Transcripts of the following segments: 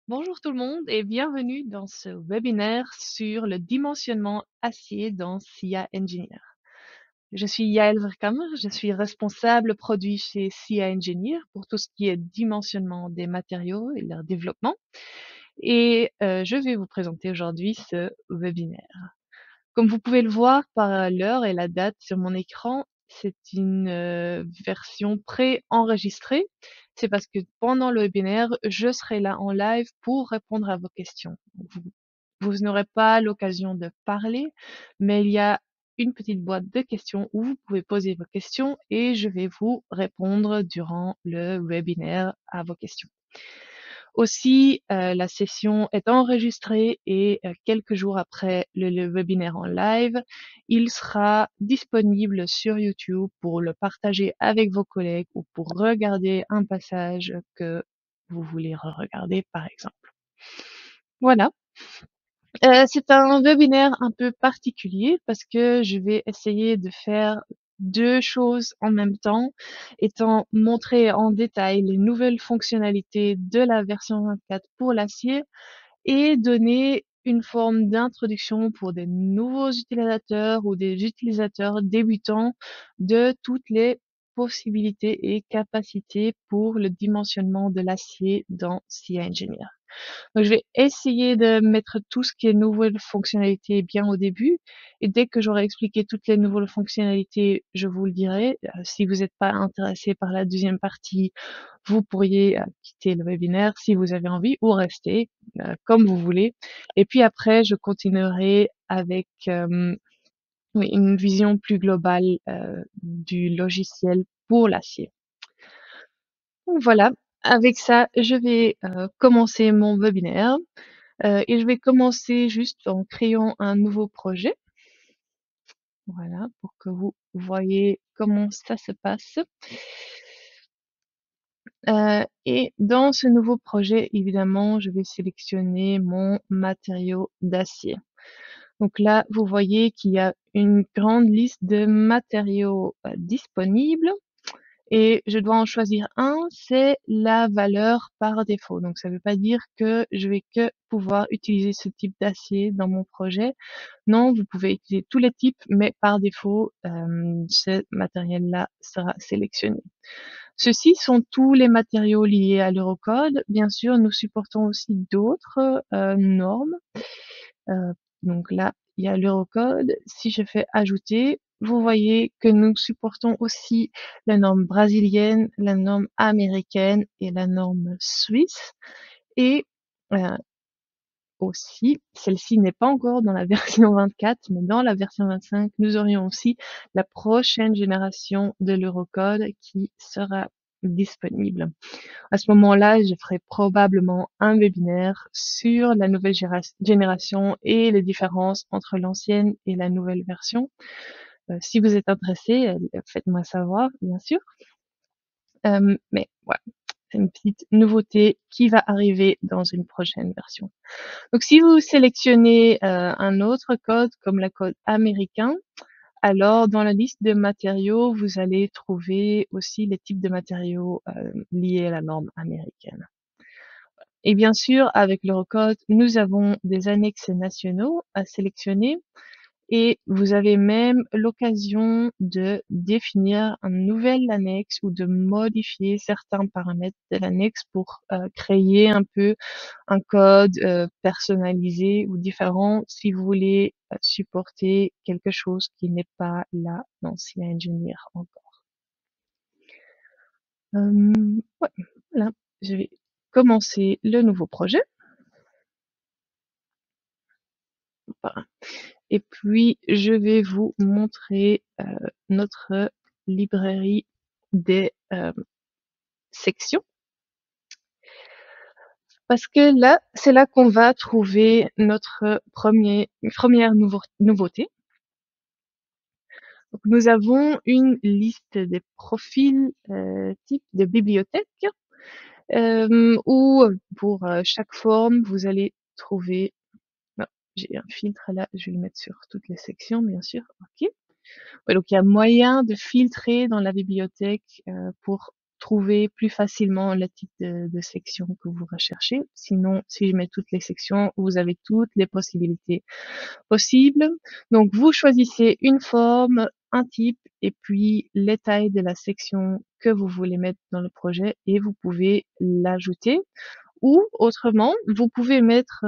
Bonjour tout le monde et bienvenue dans ce webinaire sur le dimensionnement acier dans SIA Engineer. Je suis Yael Verkamer, je suis responsable produit chez SIA Engineer pour tout ce qui est dimensionnement des matériaux et leur développement. Et je vais vous présenter aujourd'hui ce webinaire. Comme vous pouvez le voir par l'heure et la date sur mon écran, c'est une version pré-enregistrée. C'est parce que pendant le webinaire, je serai là en live pour répondre à vos questions. Vous n'aurez pas l'occasion de parler, mais il y a une petite boîte de questions où vous pouvez poser vos questions et je vais vous répondre durant le webinaire à vos questions. Aussi, la session est enregistrée et quelques jours après le webinaire en live, il sera disponible sur YouTube pour le partager avec vos collègues ou pour regarder un passage que vous voulez re-regarder, par exemple. Voilà. C'est un webinaire un peu particulier parce que je vais essayer de faire deux choses en même temps, étant montrer en détail les nouvelles fonctionnalités de la version 24 pour l'acier et donner une forme d'introduction pour des nouveaux utilisateurs ou des utilisateurs débutants de toutes les possibilités et capacités pour le dimensionnement de l'acier dans SIA Engineer. Donc, je vais essayer de mettre tout ce qui est nouvelles fonctionnalités bien au début. Et dès que j'aurai expliqué toutes les nouvelles fonctionnalités, je vous le dirai. Si vous n'êtes pas intéressé par la deuxième partie, vous pourriez quitter le webinaire si vous avez envie ou rester comme vous voulez. Et puis après, je continuerai avec oui, une vision plus globale du logiciel pour l'acier. Donc voilà, avec ça, je vais commencer mon webinaire. Et je vais commencer juste en créant un nouveau projet. Voilà, pour que vous voyez comment ça se passe. Et dans ce nouveau projet, évidemment, je vais sélectionner mon matériau d'acier. Donc là, vous voyez qu'il y a une grande liste de matériaux disponibles. Et je dois en choisir un, c'est la valeur par défaut. Donc ça ne veut pas dire que je vais que pouvoir utiliser ce type d'acier dans mon projet. Non, vous pouvez utiliser tous les types, mais par défaut, ce matériel-là sera sélectionné. Ceux-ci sont tous les matériaux liés à l'Eurocode. Bien sûr, nous supportons aussi d'autres normes. Euh, donc là, il y a l'Eurocode. Si je fais ajouter, vous voyez que nous supportons aussi la norme brésilienne, la norme américaine et la norme suisse. Et aussi, celle-ci n'est pas encore dans la version 24, mais dans la version 25, nous aurions aussi la prochaine génération de l'Eurocode qui sera disponible. À ce moment-là, je ferai probablement un webinaire sur la nouvelle génération et les différences entre l'ancienne et la nouvelle version. Si vous êtes intéressé, faites-moi savoir, bien sûr. Mais voilà, c'est une petite nouveauté qui va arriver dans une prochaine version. Donc, si vous sélectionnez un autre code comme le code américain, alors dans la liste de matériaux, vous allez trouver aussi les types de matériaux liés à la norme américaine. Et bien sûr, avec l'Eurocode, nous avons des annexes nationaux à sélectionner et vous avez même l'occasion de définir un nouvel annexe ou de modifier certains paramètres de l'annexe pour créer un peu un code personnalisé ou différent si vous voulez supporter quelque chose qui n'est pas là dans SIA Engineer encore. Ouais, voilà, je vais commencer le nouveau projet. Voilà. Et puis, je vais vous montrer notre librairie des sections. Parce que là, c'est là qu'on va trouver notre première nouveauté. Donc, nous avons une liste des profils types de bibliothèques où pour chaque forme, vous allez trouver... Non, j'ai un filtre là, je vais le mettre sur toutes les sections, bien sûr. Ok. Ouais, donc il y a moyen de filtrer dans la bibliothèque pour trouver plus facilement le type de section que vous recherchez. Sinon, si je mets toutes les sections, vous avez toutes les possibilités possibles. Donc, vous choisissez une forme, un type, et puis les tailles de la section que vous voulez mettre dans le projet, et vous pouvez l'ajouter. Ou autrement, vous pouvez mettre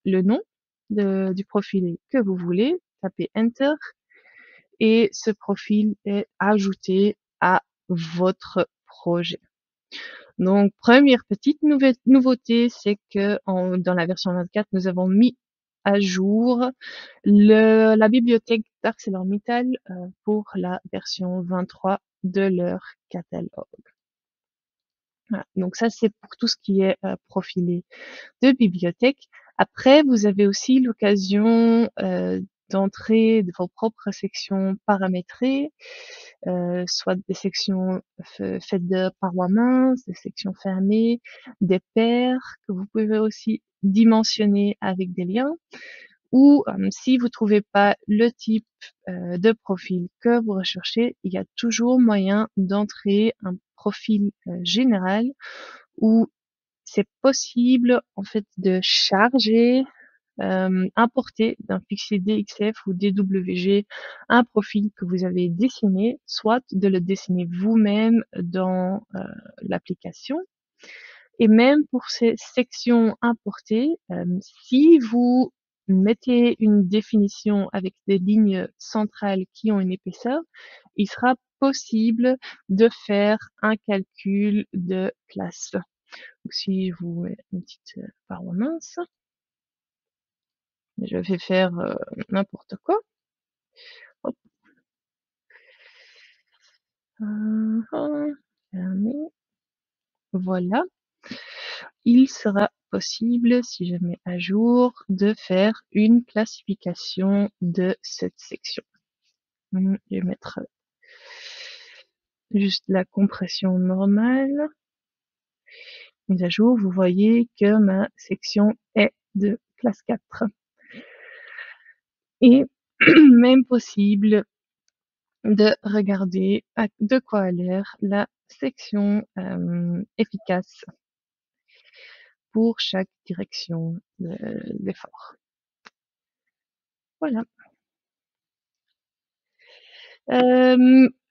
le nom du profil que vous voulez, tapez Enter, et ce profil est ajouté à votre projet. Donc, première petite nouveauté, c'est que dans la version 24, nous avons mis à jour la bibliothèque d'ArcelorMittal pour la version 23 de leur catalogue. Voilà. Donc ça, c'est pour tout ce qui est profilé de bibliothèque. Après, vous avez aussi l'occasion d'entrer de vos propres sections paramétrées, soit des sections faites de parois minces, des sections fermées, des paires que vous pouvez aussi dimensionner avec des liens. Ou si vous trouvez pas le type de profil que vous recherchez, il y a toujours moyen d'entrer un profil général où c'est possible en fait de charger, importer d'un fichier DXF ou DWG un profil que vous avez dessiné, soit de le dessiner vous-même dans l'application. Et même pour ces sections importées, si vous mettez une définition avec des lignes centrales qui ont une épaisseur, il sera possible de faire un calcul de place. Donc, si je vous mets une petite paroi mince, je vais faire n'importe quoi. Hop. Fermer. Voilà. Il sera possible, si je mets à jour, de faire une classification de cette section. Je vais mettre juste la compression normale. Mise à jour, vous voyez que ma section est de classe 4. Et même possible de regarder de quoi a l'air la section efficace pour chaque direction d'effort. Voilà.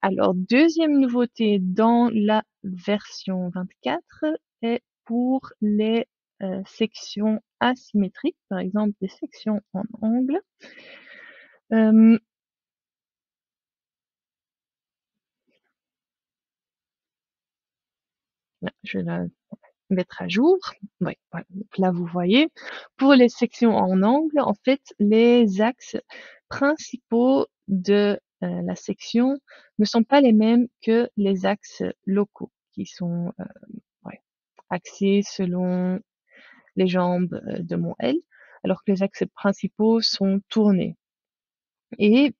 Alors, deuxième nouveauté dans la version 24 est pour les sections asymétriques, par exemple des sections en angle. Je vais la mettre à jour. Ouais, voilà. Donc là, vous voyez, pour les sections en angle, en fait, les axes principaux de la section ne sont pas les mêmes que les axes locaux, qui sont axés selon les jambes de mon L, alors que les axes principaux sont tournés. Et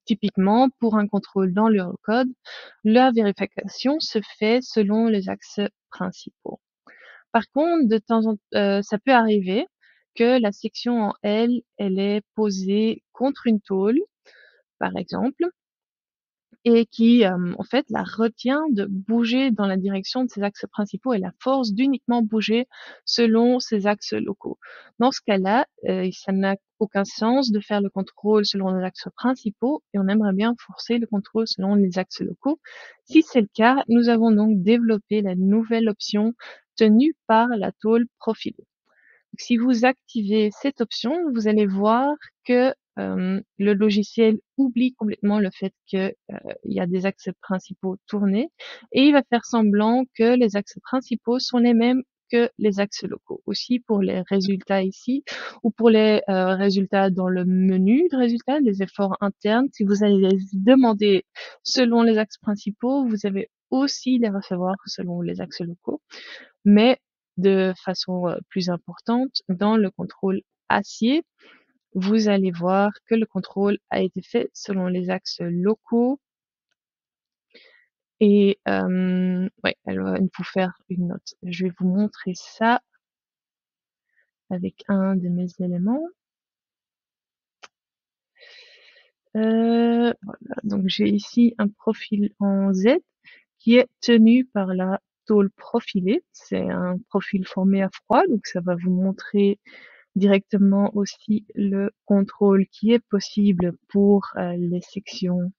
typiquement, pour un contrôle dans l'Eurocode, la vérification se fait selon les axes principaux. Par contre, de temps en ça peut arriver que la section en L, elle est posée contre une tôle, par exemple, et qui, en fait, la retient de bouger dans la direction de ses axes principaux et la force d'uniquement bouger selon ses axes locaux. Dans ce cas-là, ça n'a aucun sens de faire le contrôle selon les axes principaux et on aimerait bien forcer le contrôle selon les axes locaux. Si c'est le cas, nous avons donc développé la nouvelle option tenue par la tôle profil. Si vous activez cette option, vous allez voir que le logiciel oublie complètement le fait qu'il y a des axes principaux tournés et il va faire semblant que les axes principaux sont les mêmes que les axes locaux. Aussi pour les résultats ici ou pour les résultats dans le menu de résultats, les efforts internes, si vous allez les demander selon les axes principaux, vous avez aussi les recevoir selon les axes locaux. Mais de façon plus importante, dans le contrôle acier, vous allez voir que le contrôle a été fait selon les axes locaux. Et ouais, alors il faut faire une note. Je vais vous montrer ça avec un de mes éléments. Voilà, donc j'ai ici un profil en Z qui est tenu par la tôle profilée. C'est un profil formé à froid, donc ça va vous montrer directement aussi le contrôle qui est possible pour les sections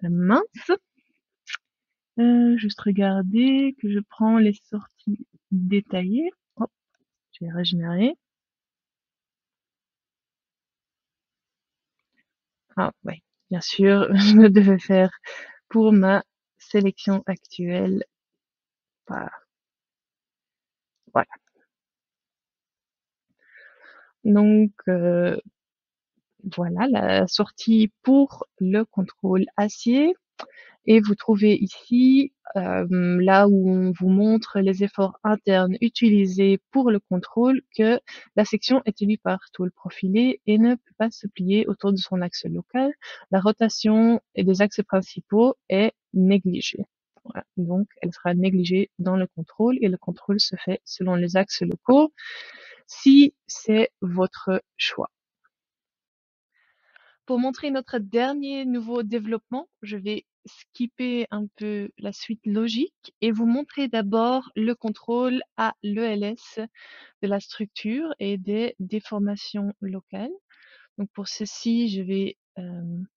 minces. Juste regarder que je prends les sorties détaillées. Hop, je vais régénérer. Ah ouais, bien sûr, je me devais faire pour ma sélection actuelle. Voilà. Donc voilà la sortie pour le contrôle acier. Et vous trouvez ici, là où on vous montre les efforts internes utilisés pour le contrôle, que la section est tenue par tôle profilée et ne peut pas se plier autour de son axe local. La rotation et des axes principaux est négligée. Voilà. Donc, elle sera négligée dans le contrôle et le contrôle se fait selon les axes locaux, si c'est votre choix. Pour montrer notre dernier nouveau développement, je vais skipper un peu la suite logique et vous montrer d'abord le contrôle à l'ELS de la structure et des déformations locales. Donc pour ceci, je vais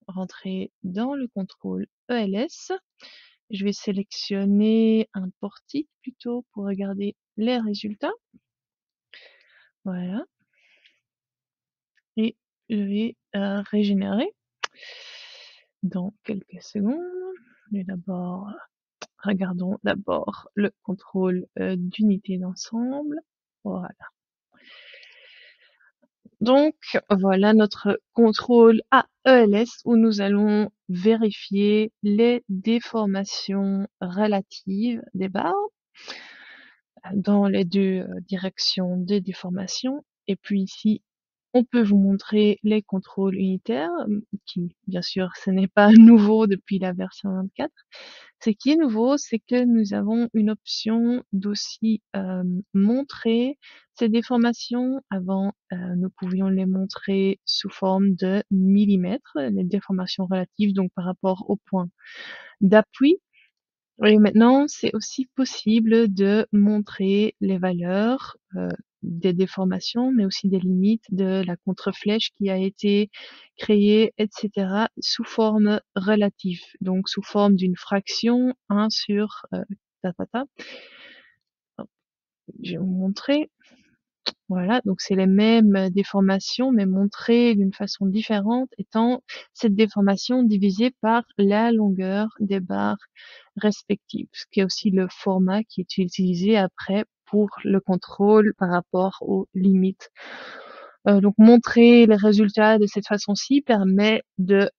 rentrer dans le contrôle ELS. Je vais sélectionner un portique plutôt pour regarder les résultats. Voilà. Et je vais régénérer dans quelques secondes. Mais d'abord, regardons d'abord le contrôle d'unité d'ensemble. Voilà. Donc, voilà notre contrôle AELS où nous allons vérifier les déformations relatives des barres dans les deux directions des déformations. Et puis ici, on peut vous montrer les contrôles unitaires, qui, bien sûr, ce n'est pas nouveau depuis la version 24. Ce qui est nouveau, c'est que nous avons une option d'aussi montrer ces déformations. Avant, nous pouvions les montrer sous forme de millimètres, les déformations relatives, donc par rapport au point d'appui. Et maintenant, c'est aussi possible de montrer les valeurs des déformations, mais aussi des limites de la contreflèche qui a été créée, etc., sous forme relative, donc sous forme d'une fraction 1 sur ta, ta, ta. Je vais vous montrer. Voilà, donc c'est les mêmes déformations, mais montrées d'une façon différente, étant cette déformation divisée par la longueur des barres respectives, ce qui est aussi le format qui est utilisé après pour le contrôle par rapport aux limites. Donc montrer les résultats de cette façon-ci permet de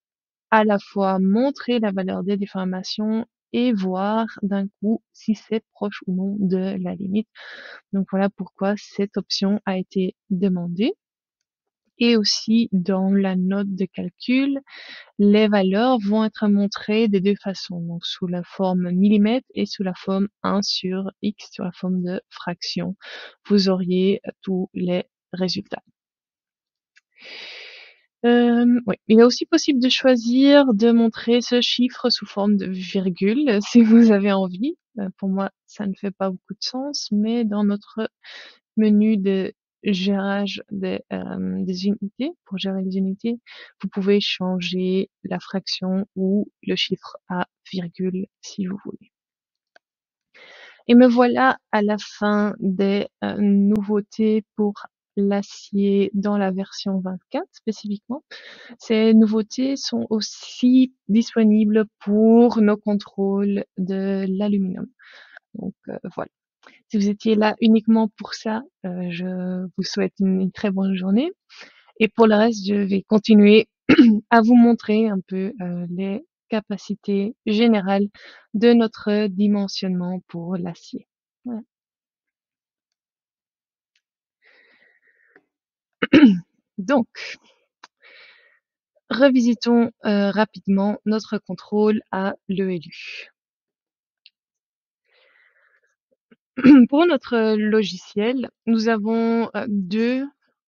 à la fois montrer la valeur des déformations et voir d'un coup si c'est proche ou non de la limite. Donc voilà pourquoi cette option a été demandée. Et aussi dans la note de calcul, les valeurs vont être montrées des deux façons, donc sous la forme millimètre et sous la forme 1 sur x, sur la forme de fraction. Vous auriez tous les résultats. Oui, il est aussi possible de choisir de montrer ce chiffre sous forme de virgule si vous avez envie. Pour moi, ça ne fait pas beaucoup de sens, mais dans notre menu de gérage des unités, pour gérer les unités, vous pouvez changer la fraction ou le chiffre à virgule si vous voulez. Et me voilà à la fin des nouveautés pour l'acier dans la version 24 spécifiquement. Ces nouveautés sont aussi disponibles pour nos contrôles de l'aluminium. Donc voilà. Si vous étiez là uniquement pour ça, je vous souhaite une très bonne journée. Et pour le reste, je vais continuer à vous montrer un peu les capacités générales de notre dimensionnement pour l'acier. Voilà. Donc, revisitons rapidement notre contrôle à l'ELU. Pour notre logiciel, nous avons deux,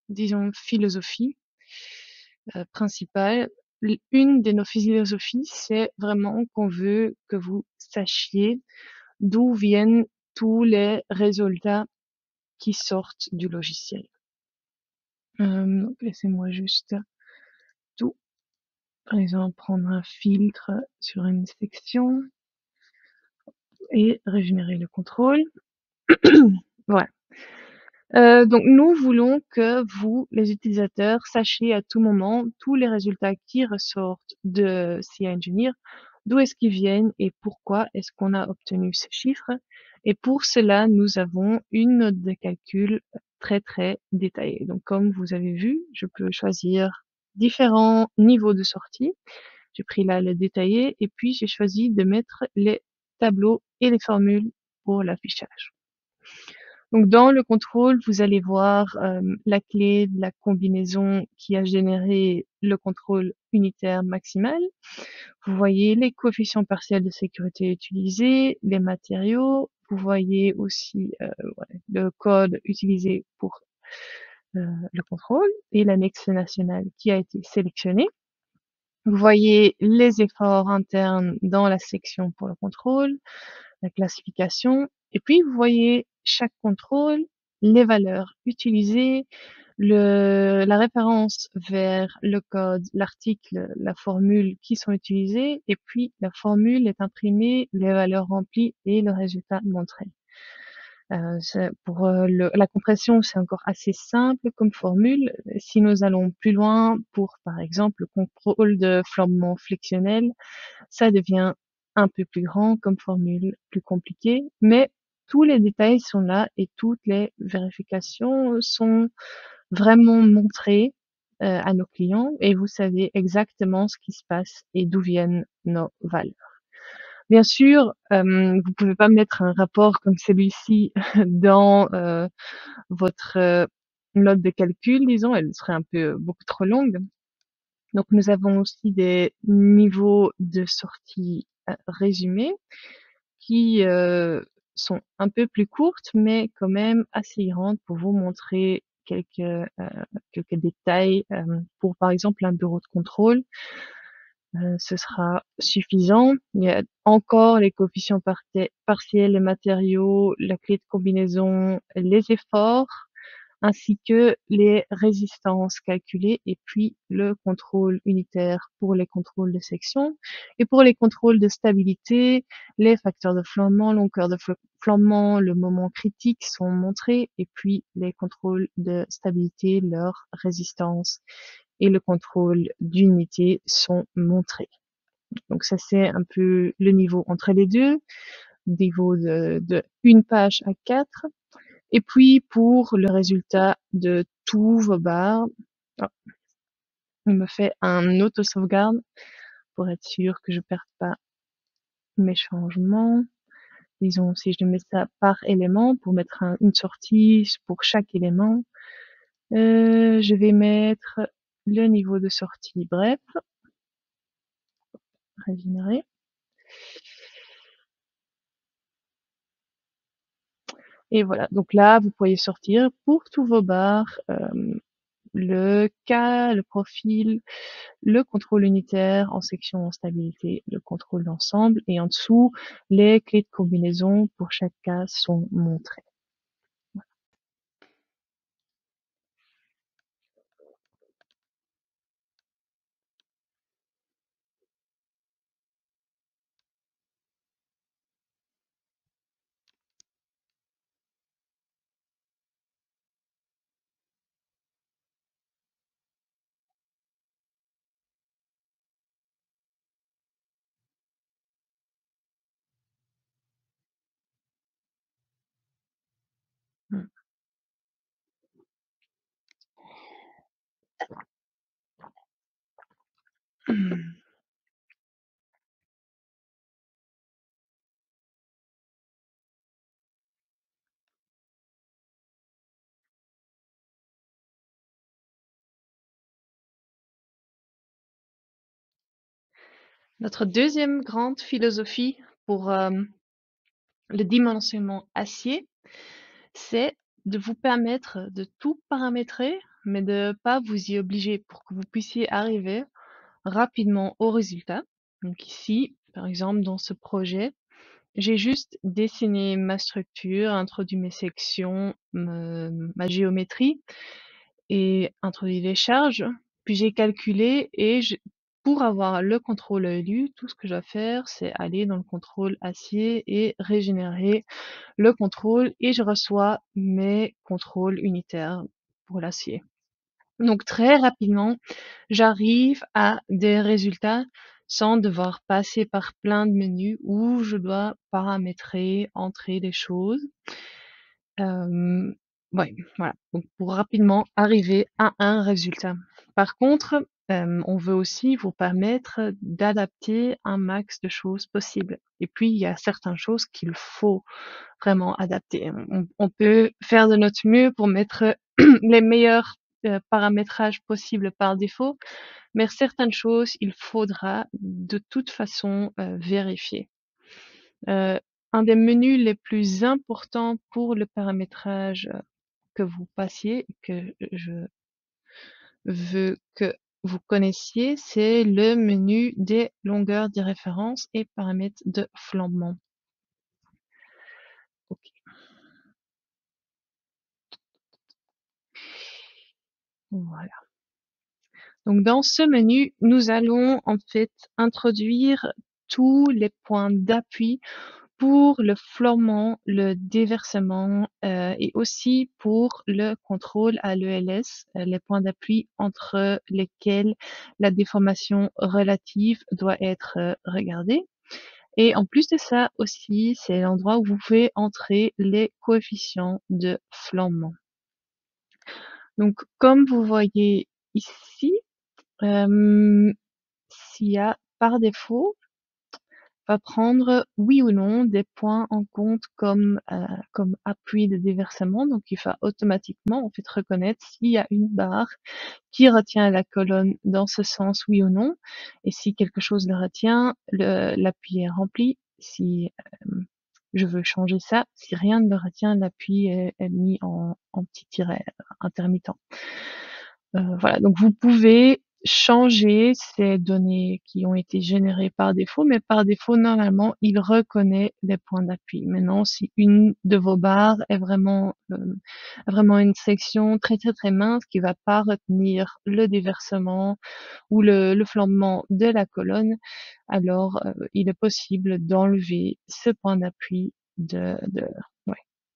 disons, philosophies principales. une de nos philosophies, c'est vraiment qu'on veut que vous sachiez d'où viennent tous les résultats qui sortent du logiciel. Donc laissez-moi juste tout, par exemple, prendre un filtre sur une section et régénérer le contrôle. Voilà. Donc nous voulons que vous, les utilisateurs, sachiez à tout moment tous les résultats qui ressortent de CI Engineer, d'où est-ce qu'ils viennent et pourquoi est-ce qu'on a obtenu ces chiffres. Et pour cela, nous avons une note de calcul très très détaillée. Donc comme vous avez vu, je peux choisir différents niveaux de sortie. J'ai pris là le détaillé et puis j'ai choisi de mettre les tableaux et les formules pour l'affichage. Donc dans le contrôle, vous allez voir la clé de la combinaison qui a généré le contrôle unitaire maximal. Vous voyez les coefficients partiels de sécurité utilisés, les matériaux. Vous voyez aussi le code utilisé pour le contrôle et l'annexe nationale qui a été sélectionnée. Vous voyez les efforts internes dans la section pour le contrôle, la classification, et puis vous voyez chaque contrôle, les valeurs utilisées, la référence vers le code, l'article, la formule qui sont utilisées, et puis la formule est imprimée, les valeurs remplies et le résultat montré. Pour la compression, c'est encore assez simple comme formule. Si nous allons plus loin pour, par exemple, le contrôle de flambement flexionnel, ça devient un peu plus grand comme formule, plus compliqué, mais tous les détails sont là et toutes les vérifications sont vraiment montrées à nos clients et vous savez exactement ce qui se passe et d'où viennent nos valeurs. Bien sûr, vous pouvez pas mettre un rapport comme celui-ci dans votre note de calcul, disons, elle serait un peu beaucoup trop longue. Donc nous avons aussi des niveaux de sortie résumés qui sont un peu plus courtes, mais quand même assez grandes pour vous montrer quelques détails. Pour par exemple un bureau de contrôle, ce sera suffisant. Il y a encore les coefficients partiels, les matériaux, la clé de combinaison, les efforts, ainsi que les résistances calculées et puis le contrôle unitaire pour les contrôles de section. Et pour les contrôles de stabilité, les facteurs de flambement, longueur de flambement, le moment critique sont montrés et puis les contrôles de stabilité, leur résistance et le contrôle d'unité sont montrés. Donc ça c'est un peu le niveau entre les deux, niveau de une page à 4. Et puis pour le résultat de tous vos barres, oh, il me fait un auto-sauvegarde pour être sûr que je perde pas mes changements. Disons si je mets ça par élément pour mettre une sortie pour chaque élément, je vais mettre le niveau de sortie bref, régénérer. Et voilà, donc là vous pourriez sortir pour tous vos barres le cas, le profil, le contrôle unitaire en section en stabilité, le contrôle d'ensemble et en dessous, les clés de combinaison pour chaque cas sont montrées. Notre deuxième grande philosophie pour le dimensionnement acier, c'est de vous permettre de tout paramétrer, mais de pas vous y obliger pour que vous puissiez arriver rapidement au résultat. Donc ici, par exemple, dans ce projet, j'ai juste dessiné ma structure, introduit mes sections, ma géométrie et introduit les charges. Puis j'ai calculé et pour avoir le contrôle élu, tout ce que je dois faire, c'est aller dans le contrôle acier et régénérer le contrôle et je reçois mes contrôles unitaires pour l'acier. Donc très rapidement, j'arrive à des résultats sans devoir passer par plein de menus où je dois paramétrer, entrer des choses. Ouais, voilà. Donc pour rapidement arriver à un résultat. Par contre, on veut aussi vous permettre d'adapter un max de choses possibles. Et puis, il y a certaines choses qu'il faut vraiment adapter. On peut faire de notre mieux pour mettre les meilleurs paramétrages possibles par défaut, mais certaines choses, il faudra de toute façon vérifier. Un des menus les plus importants pour le paramétrage que vous passiez, que je veux que vous connaissiez, c'est le menu des longueurs de référence et paramètres de flambement. Ok. Voilà. Donc dans ce menu, nous allons en fait introduire tous les points d'appui pour le flottement, le déversement et aussi pour le contrôle à l'ELS, les points d'appui entre lesquels la déformation relative doit être regardée. Et en plus de ça aussi, c'est l'endroit où vous pouvez entrer les coefficients de flambement. Donc comme vous voyez ici, SIA par défaut va prendre oui ou non des points en compte comme appui de déversement. Donc il va automatiquement en fait reconnaître s'il y a une barre qui retient la colonne dans ce sens oui ou non. Et si quelque chose le retient, l'appui est rempli. Si je veux changer ça, si rien ne le retient, l'appui est mis en petit tiret intermittent. Voilà, donc vous pouvez changer ces données qui ont été générées par défaut, mais par défaut, normalement, il reconnaît les points d'appui. Maintenant, si une de vos barres est vraiment une section très très très mince qui va pas retenir le déversement ou le flambement de la colonne, alors il est possible d'enlever ce point d'appui ouais,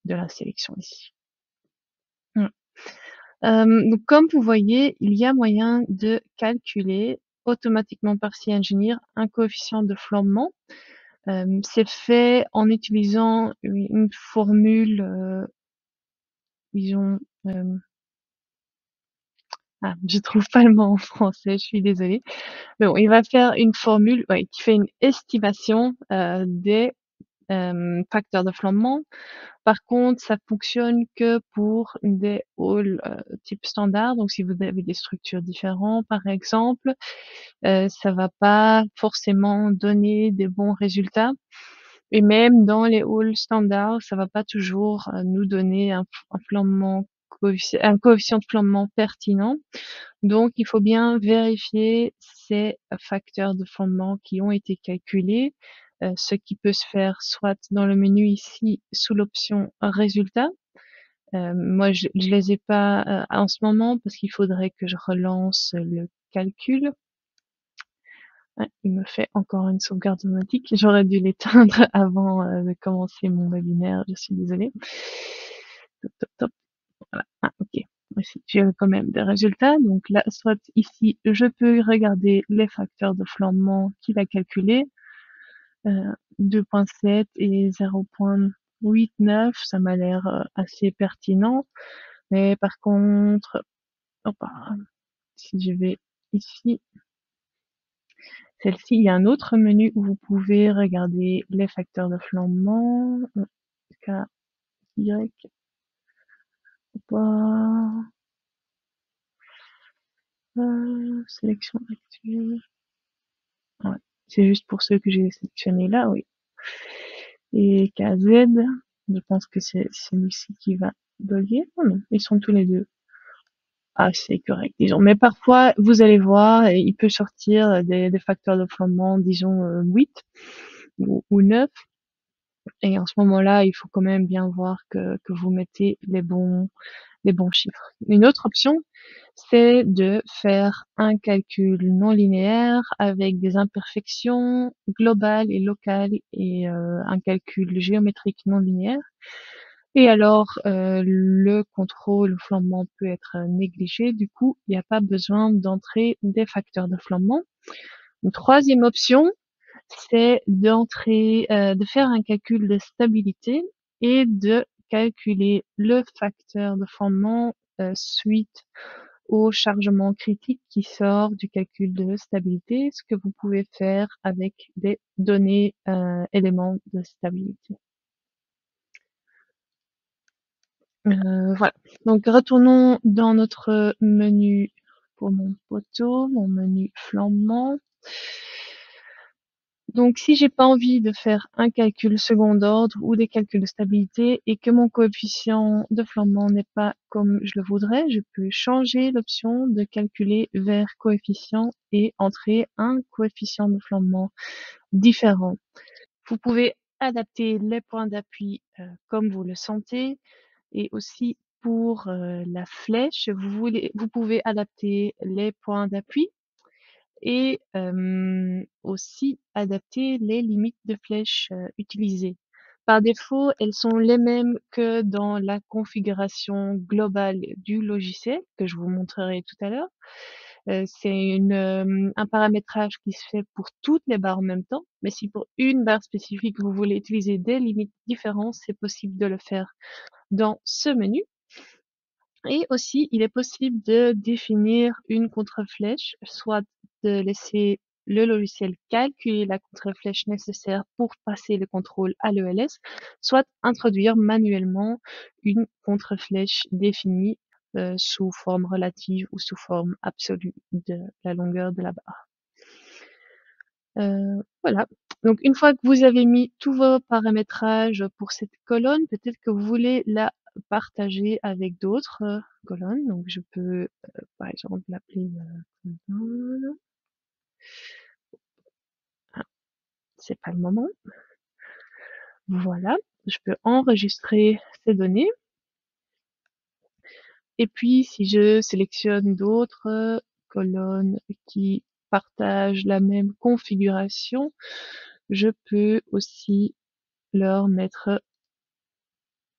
de la sélection ici. Donc comme vous voyez, il y a moyen de calculer automatiquement par CEngineer un coefficient de flambement. C'est fait en utilisant une formule, disons, je trouve pas le mot en français, je suis désolée. Mais bon, il va faire une formule qui fait une estimation des facteurs de flambement. Par contre, ça fonctionne que pour des halls type standard. Donc, si vous avez des structures différentes, par exemple, ça va pas forcément donner des bons résultats. Et même dans les halls standards, ça va pas toujours nous donner un coefficient de flambement pertinent. Donc, il faut bien vérifier ces facteurs de flambement qui ont été calculés, ce qui peut se faire soit dans le menu ici sous l'option résultats. Moi, je les ai pas en ce moment parce qu'il faudrait que je relance le calcul. Ouais, il me fait encore une sauvegarde automatique. J'aurais dû l'éteindre avant de commencer mon webinaire. Je suis désolée. Top, top, top. Voilà. Ok. Ici, j'ai quand même des résultats. Donc là, soit ici, je peux regarder les facteurs de flambement qu'il a calculés. 2.7 et 0.89, ça m'a l'air assez pertinent. Mais par contre, si je vais ici, celle-ci, il y a un autre menu où vous pouvez regarder les facteurs de flambement. K, Y, sélection actuelle. Ouais. C'est juste pour ceux que j'ai sélectionnés là, oui. Et KZ, je pense que c'est celui-ci qui va bugger. Oh non, ils sont tous les deux. assez correct, disons. Mais parfois, vous allez voir, il peut sortir des facteurs de flambement, disons 8 ou 9. Et en ce moment-là, il faut quand même bien voir que vous mettez les bons chiffres. Une autre option, c'est de faire un calcul non linéaire avec des imperfections globales et locales et un calcul géométrique non linéaire. Et alors, le contrôle flambement peut être négligé. Du coup, il n'y a pas besoin d'entrer des facteurs de flambement. Une troisième option, c'est de faire un calcul de stabilité et de calculer le facteur de flambement suite au chargement critique qui sort du calcul de stabilité, ce que vous pouvez faire avec des données éléments de stabilité. Voilà. Donc retournons dans notre menu pour mon poteau, mon menu flambement. Donc si j'ai pas envie de faire un calcul second ordre ou des calculs de stabilité et que mon coefficient de flambement n'est pas comme je le voudrais, je peux changer l'option de calculer vers coefficient et entrer un coefficient de flambement différent. Vous pouvez adapter les points d'appui comme vous le sentez et aussi pour la flèche, vous pouvez adapter les points d'appui et aussi adapter les limites de flèche utilisées. Par défaut, elles sont les mêmes que dans la configuration globale du logiciel que je vous montrerai tout à l'heure. C'est un paramétrage qui se fait pour toutes les barres en même temps, mais si pour une barre spécifique vous voulez utiliser des limites différentes, c'est possible de le faire dans ce menu. Et aussi, il est possible de définir une contreflèche, soit de laisser le logiciel calculer la contreflèche nécessaire pour passer le contrôle à l'ELS, soit introduire manuellement une contreflèche définie sous forme relative ou sous forme absolue de la longueur de la barre. Voilà. Donc une fois que vous avez mis tous vos paramétrages pour cette colonne, peut-être que vous voulez la partager avec d'autres colonnes. Donc je peux par exemple l'appeler colonne. Ah, c'est pas le moment. Voilà. Je peux enregistrer ces données. Et puis si je sélectionne d'autres colonnes qui partagent la même configuration, je peux aussi leur mettre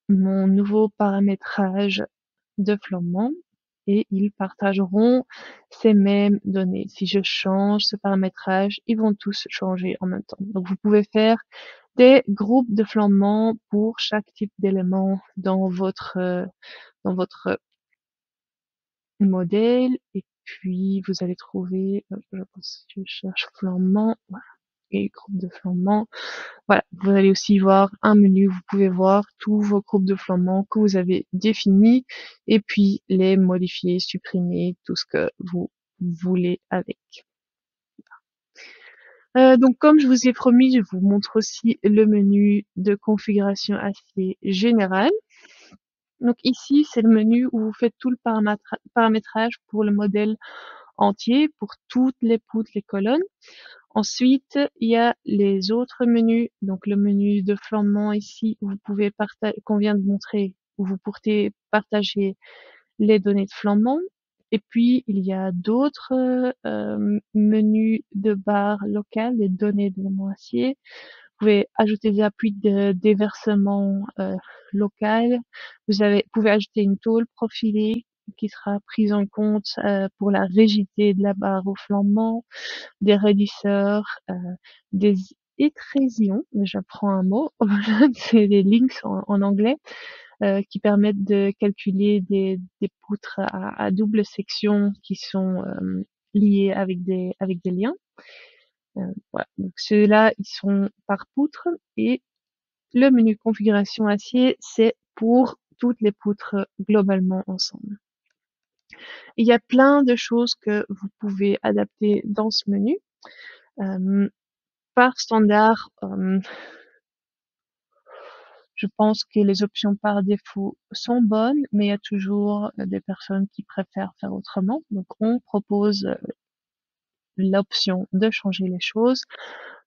mon nouveau paramétrage de flambement et ils partageront ces mêmes données. Si je change ce paramétrage, ils vont tous changer en même temps. Donc vous pouvez faire des groupes de flambement pour chaque type d'élément dans votre modèle et puis vous allez trouver, je pense que je cherche flambement, voilà, et groupe de flambement. Voilà, vous allez aussi voir un menu, vous pouvez voir tous vos groupes de flambement que vous avez définis et puis les modifier, supprimer, tout ce que vous voulez avec. Donc comme je vous ai promis, je vous montre aussi le menu de configuration assez général. Donc ici, c'est le menu où vous faites tout le paramétrage pour le modèle entier, pour toutes les poutres, les colonnes. Ensuite, il y a les autres menus, donc le menu de flambement ici, où vous pouvez qu'on vient de montrer, où vous pourrez partager les données de flambement. Et puis, il y a d'autres menus de barres locales, des données d'éléments acier. Vous pouvez ajouter des appuis de déversement local. Pouvez ajouter une tôle profilée qui sera prise en compte pour la rigidité de la barre au flambement, des raidisseurs, des étrésions, j'apprends un mot, c'est des links en anglais, qui permettent de calculer des poutres à double section qui sont liées avec des liens. Voilà. Donc ceux-là, ils sont par poutre et le menu configuration acier, c'est pour toutes les poutres globalement ensemble. Il y a plein de choses que vous pouvez adapter dans ce menu. Par standard, Je pense que les options par défaut sont bonnes, mais il y a toujours des personnes qui préfèrent faire autrement. Donc, on propose l'option de changer les choses.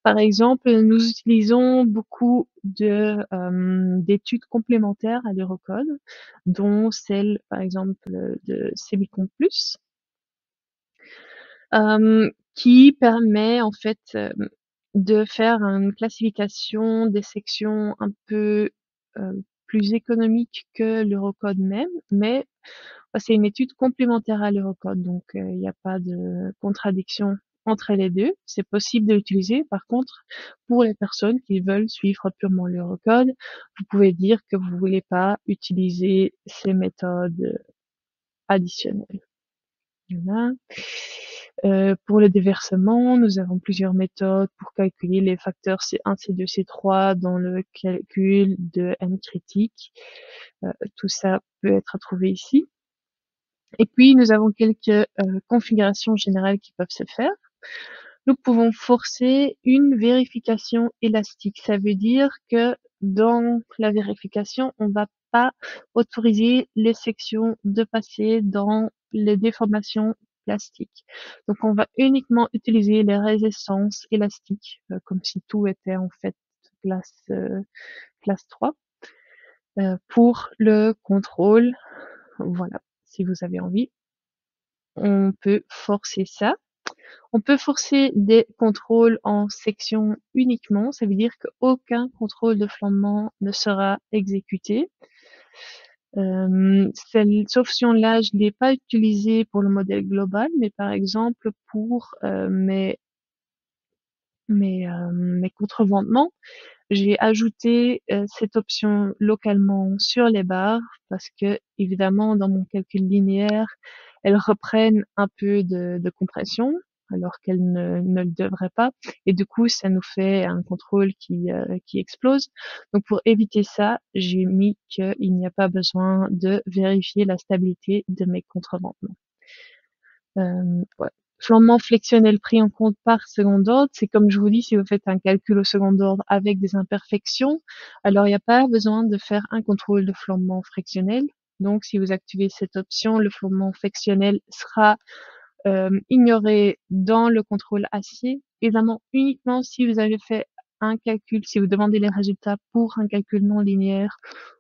Par exemple, nous utilisons beaucoup d'études complémentaires à l'Eurocode, dont celle, par exemple, de Semicon Plus, qui permet en fait de faire une classification des sections un peu plus économique que l'Eurocode même, mais c'est une étude complémentaire à l'Eurocode, donc il n'y a pas de contradiction entre les deux. C'est possible de l'utiliser. Par contre, pour les personnes qui veulent suivre purement l'Eurocode, vous pouvez dire que vous voulez pas utiliser ces méthodes additionnelles. Voilà. Pour le déversement, nous avons plusieurs méthodes pour calculer les facteurs C1, C2, C3 dans le calcul de n critique. Tout ça peut être trouvé ici. Et puis, nous avons quelques configurations générales qui peuvent se faire. Nous pouvons forcer une vérification élastique. Ça veut dire que dans la vérification, on ne va pas autoriser les sections de passer dans les déformations plastiques. Donc, on va uniquement utiliser les résistances élastiques, comme si tout était en fait classe 3, pour le contrôle. Voilà, si vous avez envie, on peut forcer ça. On peut forcer des contrôles en section uniquement, ça veut dire qu'aucun contrôle de flambement ne sera exécuté. Cette option-là, je ne l'ai pas utilisée pour le modèle global, mais par exemple pour mes contrevendements, j'ai ajouté cette option localement sur les barres parce que évidemment dans mon calcul linéaire, elles reprennent un peu de compression alors qu'elles ne le devraient pas et du coup ça nous fait un contrôle qui explose. Donc pour éviter ça, j'ai mis qu'il n'y a pas besoin de vérifier la stabilité de mes contrevendements. Ouais. Flambement flexionnel pris en compte par second ordre, c'est comme je vous dis, si vous faites un calcul au second ordre avec des imperfections, alors il n'y a pas besoin de faire un contrôle de flambement frictionnel. Donc si vous activez cette option, le flambement frictionnel sera ignoré dans le contrôle acier. Évidemment, uniquement si vous avez fait un calcul, si vous demandez les résultats pour un calcul non linéaire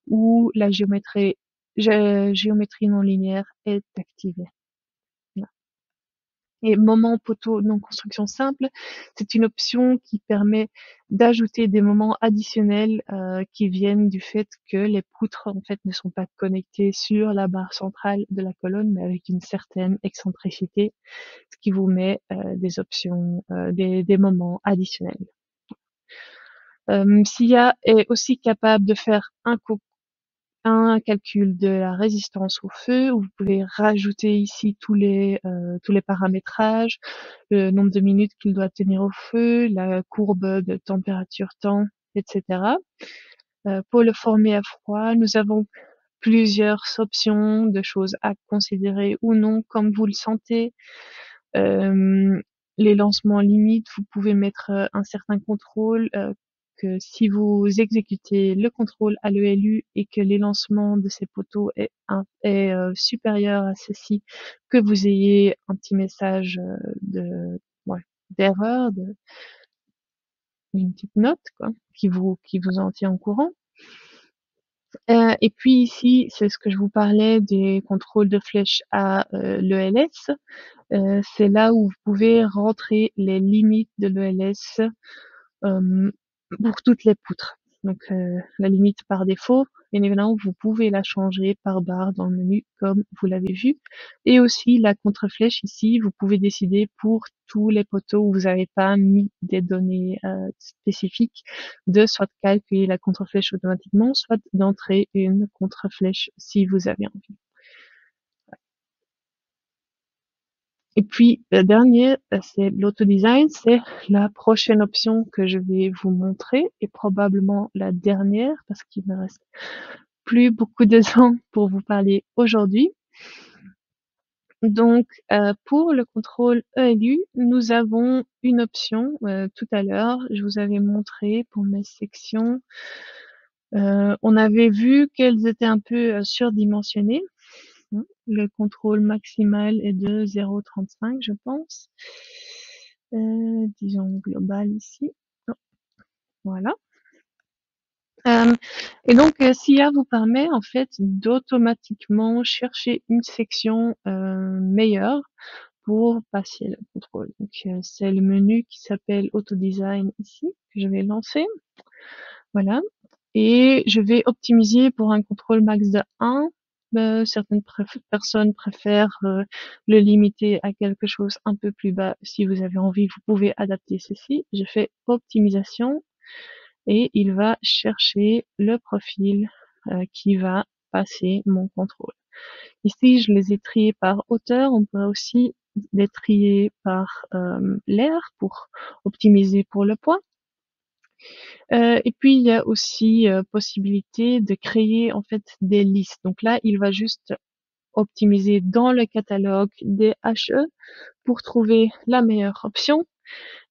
ou la géométrie non linéaire est activée. Et moment poteau non construction simple, c'est une option qui permet d'ajouter des moments additionnels qui viennent du fait que les poutres en fait ne sont pas connectées sur la barre centrale de la colonne, mais avec une certaine excentricité, ce qui vous met des options, des moments additionnels. SIA est aussi capable de faire un calcul de la résistance au feu, où vous pouvez rajouter ici tous les paramétrages, le nombre de minutes qu'il doit tenir au feu, la courbe de température-temps, etc. Pour le former à froid, nous avons plusieurs options de choses à considérer ou non, comme vous le sentez. Les lancements limites, vous pouvez mettre un certain contrôle, que si vous exécutez le contrôle à l'ELU et que les lancements de ces poteaux est supérieur à ceci, que vous ayez un petit message d'erreur, une petite note quoi, qui vous en tient au courant. Et puis ici, c'est ce que je vous parlais des contrôles de flèche à l'ELS. C'est là où vous pouvez rentrer les limites de l'ELS pour toutes les poutres. Donc la limite par défaut, bien évidemment, vous pouvez la changer par barre dans le menu comme vous l'avez vu. Et aussi la contre-flèche ici, vous pouvez décider pour tous les poteaux où vous n'avez pas mis des données spécifiques de soit calculer la contre-flèche automatiquement, soit d'entrer une contre-flèche si vous avez envie. Et puis, le dernier, c'est l'autodesign. C'est la prochaine option que je vais vous montrer et probablement la dernière parce qu'il me reste plus beaucoup de temps pour vous parler aujourd'hui. Donc, pour le contrôle ELU, nous avons une option tout à l'heure. Je vous avais montré pour mes sections On avait vu qu'elles étaient un peu surdimensionnées. Le contrôle maximal est de 0,35, je pense. Disons global ici. Oh, voilà. Et donc, SIA vous permet en fait d'automatiquement chercher une section meilleure pour passer le contrôle. Donc, c'est le menu qui s'appelle Auto Design ici que je vais lancer. Voilà. Et je vais optimiser pour un contrôle max de 1. Certaines personnes préfèrent le limiter à quelque chose un peu plus bas. Si vous avez envie, vous pouvez adapter ceci. Je fais optimisation et il va chercher le profil qui va passer mon contrôle. Ici, je les ai triés par hauteur. On pourrait aussi les trier par l'air pour optimiser pour le poids. Et puis il y a aussi possibilité de créer en fait des listes. Donc là, il va juste optimiser dans le catalogue des HE pour trouver la meilleure option,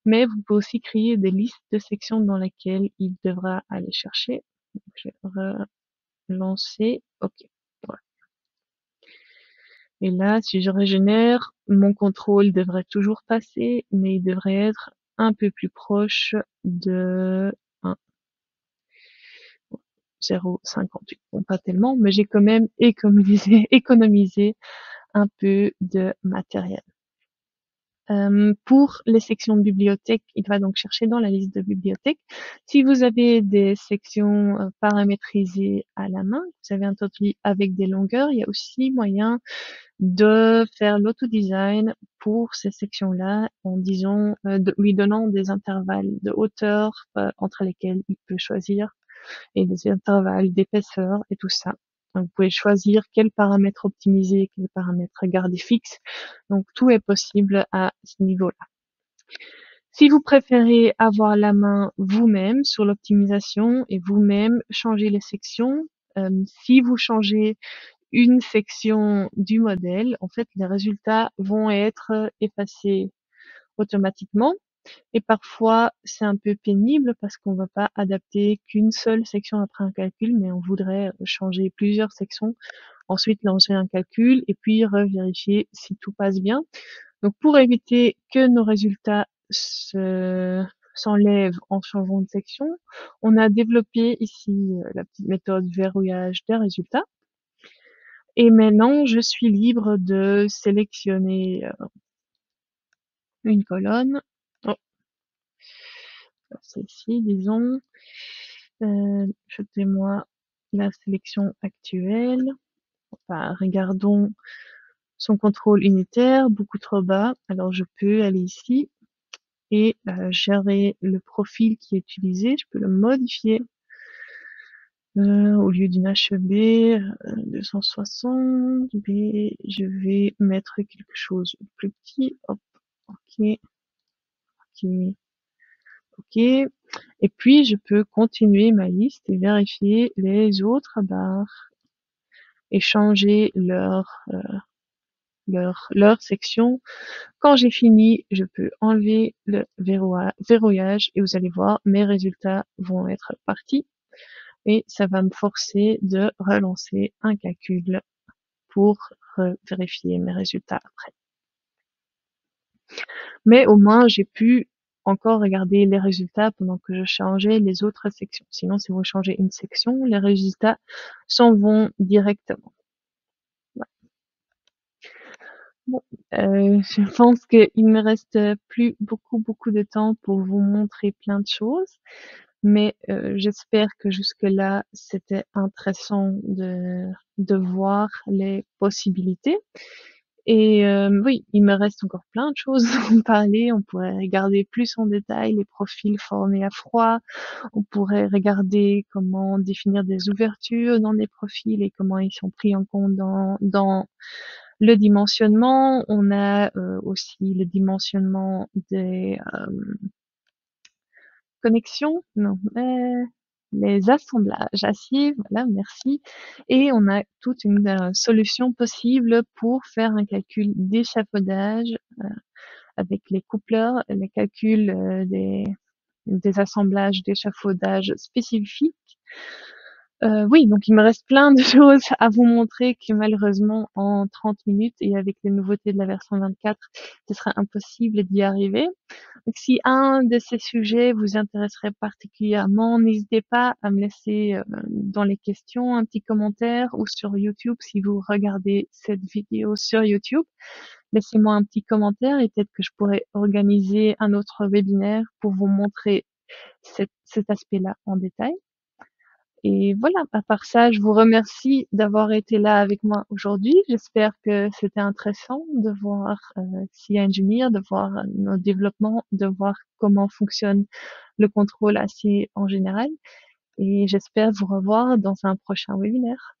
mais vous pouvez aussi créer des listes de sections dans lesquelles il devra aller chercher. Donc, je vais relancer. OK. Voilà. Et là, si je régénère, mon contrôle devrait toujours passer, mais il devrait être un peu plus proche de 0,58. Bon, pas tellement, mais j'ai quand même économisé un peu de matériel. Pour les sections de bibliothèque, il va donc chercher dans la liste de bibliothèque. Si vous avez des sections paramétrisées à la main, vous avez un total avec des longueurs, il y a aussi moyen de faire l'auto-design pour ces sections-là en disant, lui donnant des intervalles de hauteur entre lesquels il peut choisir et des intervalles d'épaisseur et tout ça. Donc, vous pouvez choisir quels paramètres optimiser, quels paramètres garder fixes. Donc, tout est possible à ce niveau-là. Si vous préférez avoir la main vous-même sur l'optimisation et vous-même changer les sections, si vous changez une section du modèle, en fait, les résultats vont être effacés automatiquement. Et parfois, c'est un peu pénible parce qu'on va pas adapter qu'une seule section après un calcul, mais on voudrait changer plusieurs sections, ensuite lancer un calcul et puis revérifier si tout passe bien. Donc, pour éviter que nos résultats s'enlèvent en changeant de section, on a développé ici la petite méthode verrouillage des résultats. Et maintenant, je suis libre de sélectionner une colonne. Oh, celle-ci, disons. Jetez-moi la sélection actuelle. Enfin, regardons son contrôle unitaire, beaucoup trop bas. Alors, je peux aller ici et gérer le profil qui est utilisé. Je peux le modifier. Au lieu d'une HB 260, B, je vais mettre quelque chose de plus petit. Hop, ok, ok, ok. Et puis, je peux continuer ma liste et vérifier les autres barres et changer leur section. Quand j'ai fini, je peux enlever le verrouillage et vous allez voir, mes résultats vont être partis et ça va me forcer de relancer un calcul pour vérifier mes résultats après. Mais au moins, j'ai pu encore regarder les résultats pendant que je changeais les autres sections. Sinon, si vous changez une section, les résultats s'en vont directement. Voilà. Bon, je pense qu'il me reste plus beaucoup de temps pour vous montrer plein de choses, mais j'espère que jusque-là, c'était intéressant de voir les possibilités. Et oui, il me reste encore plein de choses à en parler. On pourrait regarder plus en détail les profils formés à froid. On pourrait regarder comment définir des ouvertures dans des profils et comment ils sont pris en compte dans le dimensionnement. On a aussi le dimensionnement des connexions, non, les assemblages acier, voilà, merci. Et on a toute une solution possible pour faire un calcul d'échafaudage avec les coupleurs, les calculs des assemblages d'échafaudage spécifiques. Oui, donc il me reste plein de choses à vous montrer que malheureusement en 30 minutes et avec les nouveautés de la version 24, ce sera impossible d'y arriver. Donc si un de ces sujets vous intéresserait particulièrement, n'hésitez pas à me laisser dans les questions un petit commentaire ou sur YouTube si vous regardez cette vidéo sur YouTube. Laissez-moi un petit commentaire et peut-être que je pourrais organiser un autre webinaire pour vous montrer cet aspect-là en détail. Et voilà, à part ça, je vous remercie d'avoir été là avec moi aujourd'hui. J'espère que c'était intéressant de voir CI Engineer, de voir nos développements, de voir comment fonctionne le contrôle acier en général. Et j'espère vous revoir dans un prochain webinaire.